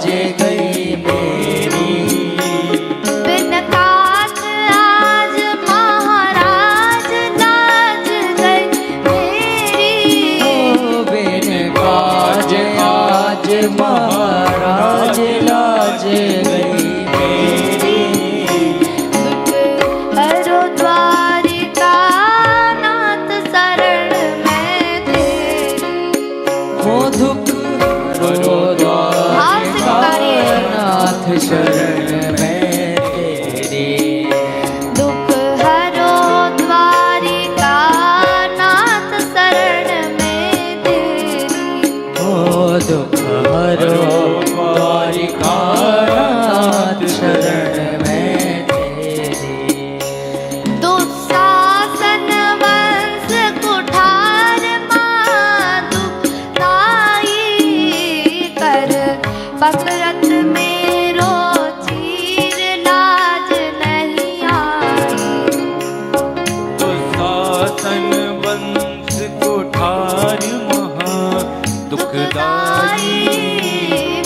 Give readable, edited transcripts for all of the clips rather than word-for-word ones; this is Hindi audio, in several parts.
गई मेरी। बिन काज आज महाराज लाज गई मेरी। बिन काज आज महाराज लाज गई मेरी। दुख हरो द्वारिका नाथ शरण में तेरी। हो दुख हरो द्वारिका नाथ शरण में तेरी। दुख हरो द्वारिका नाथ शरण में तेरी। हो दुख हरो द्वारिका नाथ शरण में तेरी। दुःशासन वंश कुठार माधु ताई कर पकड़त मेरो चीर लाज नहीं आई। दुशासन वंश कुठार महा दुखदाई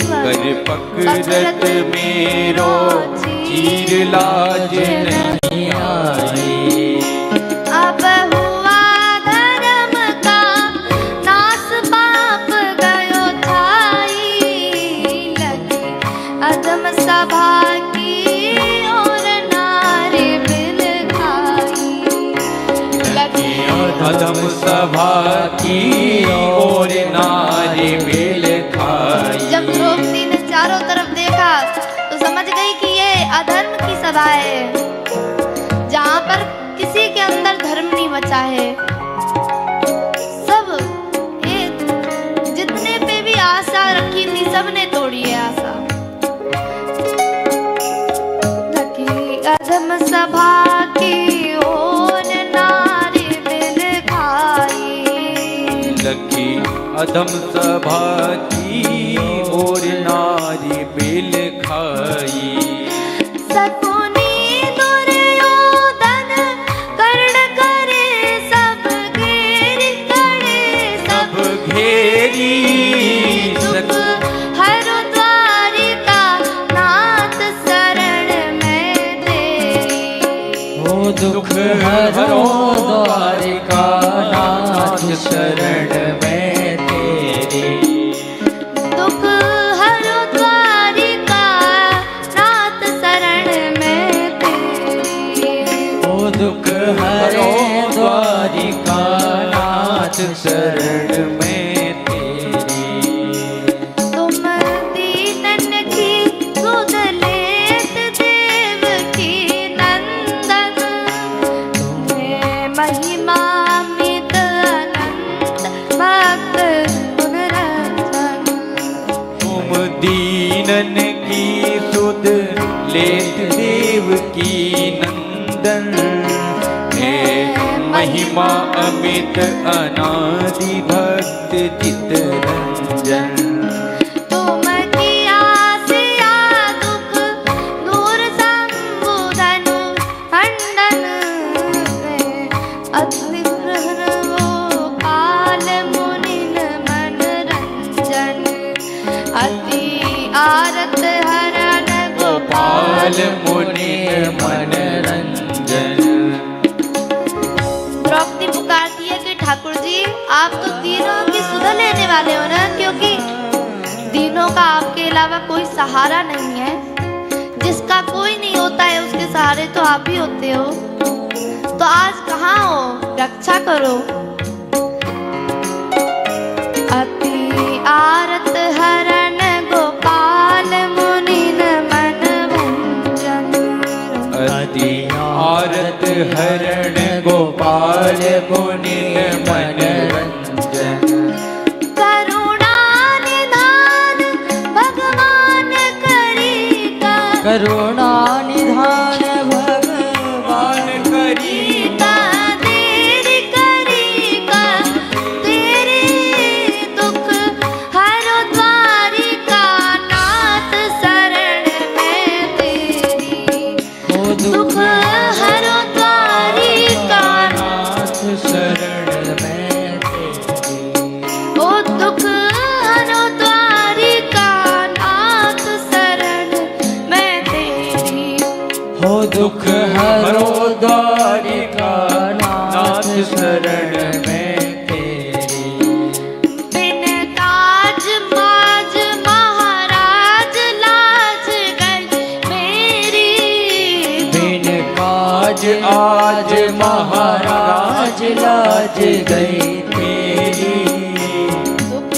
कर पकड़त मेरो चीर लाज नहीं आई। अब हुआ धर्म का नाश पाप गयो छाई। लगी अधम सभा की और नारी बिल खाई। लगी अधम सभा की ओर नारी बिल खाई। जब द्रौपदी ने चारों तरफ देखा तो समझ गई कि ये अधर्म की सभा है, जहाँ पर किसी के अंदर धर्म नहीं बचा है। सब ये जितने पे भी आशा रखी थी सबने तोड़ी है आशा। लगी अधम सभा की ओर नारी बिल खाई। लगी अधम सभा की ओर नारी बिल खाई। शकुनी दुर्योधन कर्ण करे सब घेरी करे सब घेरी। दुख हरो द्वारिका नाथ शरण में तेरी। हो दुख हरो द्वारिका नाथ शरण में तेरी। दुख हरो द्वारिका नाथ शरण में तेरी। हो दुख हरो द्वारिका नाथ शरण में तेरी। तुम दीनन की सुध लेत देव की नंदन। तुम्हें महिमा मित अनंत भक्त गुण रंजन। तुम दीनन की सुध लेत देव की नंदन। है महिमा अमित अनादि भक्त चित रंजन। तुम किया सिया दुख दूर संबुधनु खंडन। अति ग्रहण वो काल मुनिन मन रंजन। अति आरत हरण गोपाल गोपाल मुनि मन रंजन। द्रौपदी पुकारती है कि ठाकुर जी आप तो तीनों की सुध लेने वाले हो ना, क्योंकि तीनों का आपके अलावा कोई सहारा नहीं है। जिसका कोई नहीं होता है उसके सहारे तो आप ही होते हो। तो आज कहाँ हो, रक्षा करो। अति आरत हरण गोपाल मुनिन मन भंजन। अति आरत हरण गोपाल मुनि मन रंजन। करुणा निधान भगवान करी का। करुणा निधान भगवान करी। का देरी करी का तेरी। दुख हरो द्वारिका नाथ शरण में तेरी। हो दुख हरो द्वारिका नाथ शरण में तेरी। ओ दुख हरो द्वारिका नाथ दुख हरो द्वारिका नाथ शरण में तेरी। बिन काज माज महाराज लाज गई मेरी। बिन काज आज महाराज लाज गई तेरी। दुख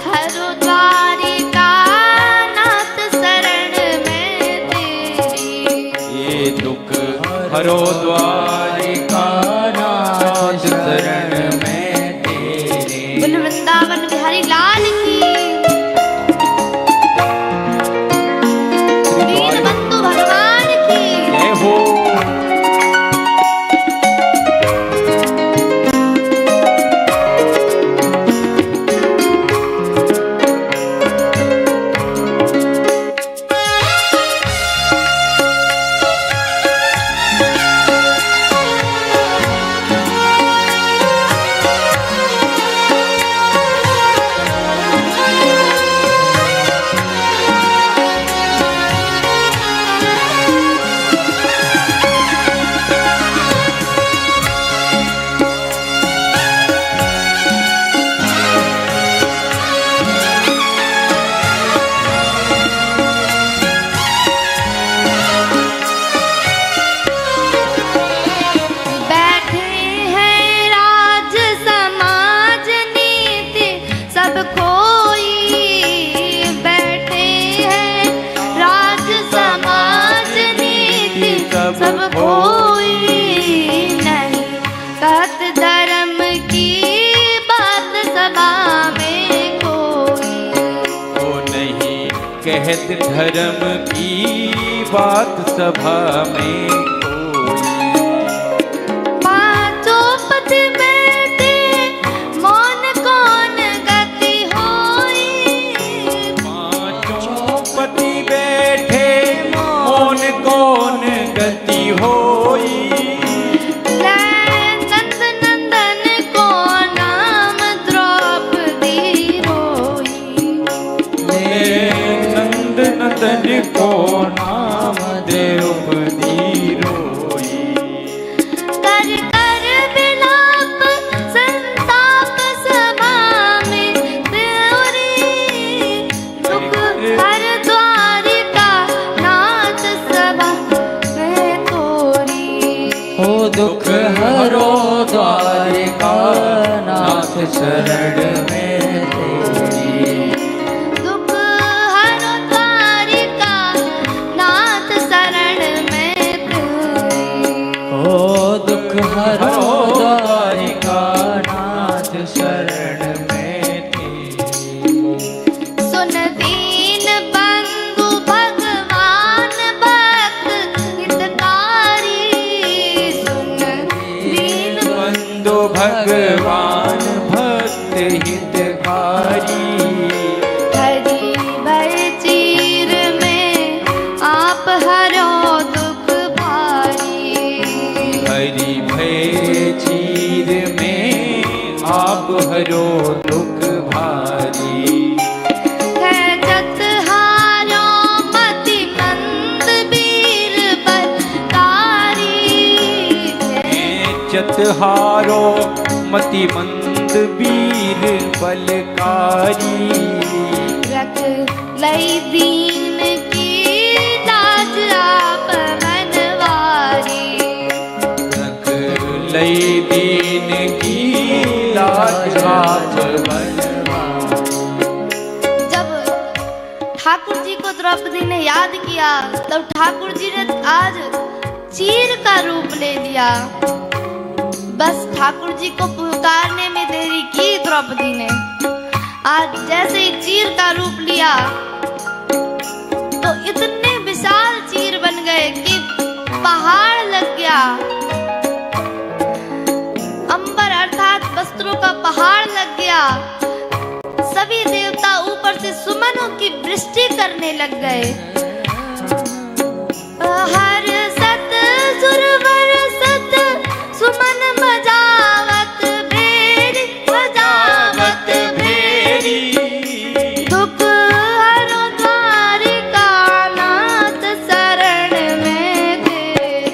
हरो द्वारिका नाथ शरण में तेरी। ये दुख हरो द्वारिका नाथ शरण में तेरे। बोल वृंदावन बिहारी लाल की। दीन बंधु भगवान की। जय हो। बैठे हैं राज समाज नीति सब कोई। बैठे हैं राज समाज नीति सब कोई। नहीं कहत धर्म की बात सभा में कोई। वो नहीं कहत धर्म की बात सभा में कोई। पांचों पद बैठे मौन कौन गति होई। पांचों पति बैठे मौन कौन गति होई। नंद नंदन को नाम द्रौपदी रोई। नंद नंदन को नाम द्रौपदी रोई। कर कर विलाप संताप सभा में त्योरी। दुख हर द्वारिका नाथ सभा में तोरी। ओ दुख हरो द्वारिका नाथ शरण में तेरी। दुख हरो द्वारिका नाथ शरण में तेरी। ओ दुख हरो द्वारिका नाथ शरण में तेरी। सुन दीन बंधु भगवान भक्त हितकारी। सुन दीन बंधु भगवान भक्त हितकारी। हरि भय चीर में आप हरो दुख भारी। हरि भय चीर में आप हरो दुख भारी। जत हारो मति मंद वीर बलकारी। चतहारो मति मंद वीर बलकारी। रख लई दीन की लाज आप मनवारी। रख लई दीन की लाज आप बनवारी। जब ठाकुर जी को द्रौपदी ने याद किया तब ठाकुर जी ने आज चीर का रूप ले लिया। बस ठाकुर जी को पुकारने में देरी की द्रौपदी ने। आज जैसे ही चीर का रूप लिया तो इतने विशाल चीर बन गए कि पहाड़ लग गया। अंबर अर्थात वस्त्रों का पहाड़ लग गया। सभी देवता ऊपर से सुमनों की वृष्टि करने लग गए। हर सत सुरवर सत सुमन बजावत भेरी बजावत भेरी। दुख हरो द्वारिका नाथ शरण में तेरी।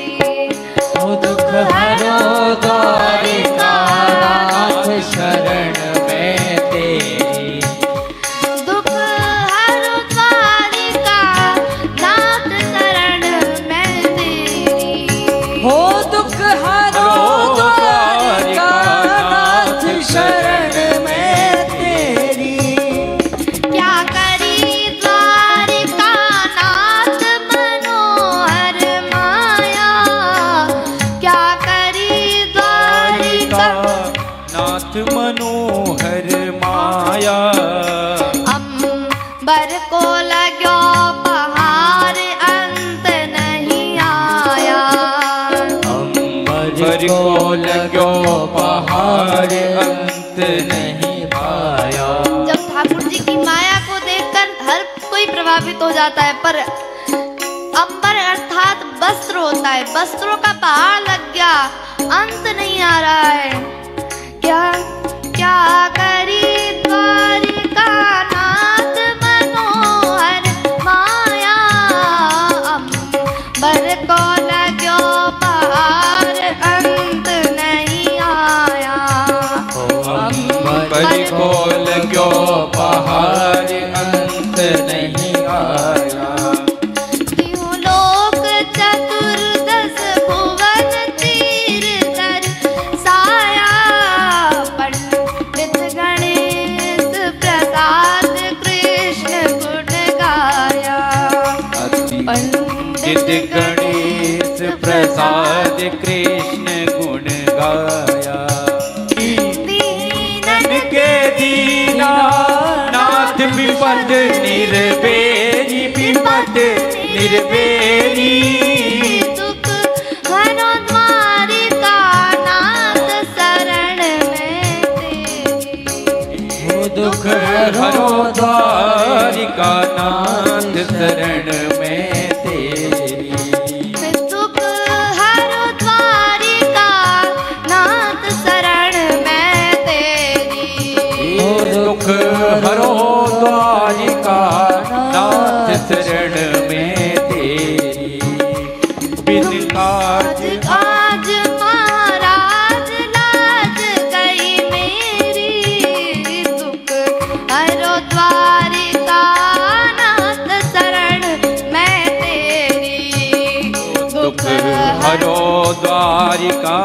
नहीं पाया। जब ठाकुर जी की माया को देखकर हर कोई प्रभावित हो जाता है, पर अंबर अर्थात वस्त्र होता है, वस्त्रों का पहाड़ लग गया, अंत नहीं आ रहा है। क्या क्या करी द्वारिका नाथ मनोहर माया, अंबर को लग्यो पहाड़ अंत नहीं आया। अंबर को लग्यो पहाड़ अंत नहीं आया। त्यों लोक चतुर्दश भुवन तीर धर साया, पंडित गणेश प्रसाद कृष्ण गुण गाया। पंडित गणेश प्रसाद कृष्ण गुण गाया। दीनन के दीना नाथ विपद निर्बेरी, विपद निर्बेरी। दुख हरो द्वारिका नाथ शरण में तेरी। वो दुख हरो द्वारिका नाथ शरण में तेरी। दुख हरो द्वारिका नाथ शरण में तेरी। दुख हरो द्वारिका नाथ शरण में तेरी। बिन काज आज महाराज लाज गई मेरी। दुख हरो द्वारिका नाथ शरण में तेरी। दुख हरो द्वारिका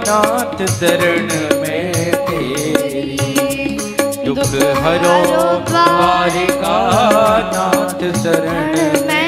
नाथ शरण में तेरी। दुख हरो द्वारिका नाथ शरण में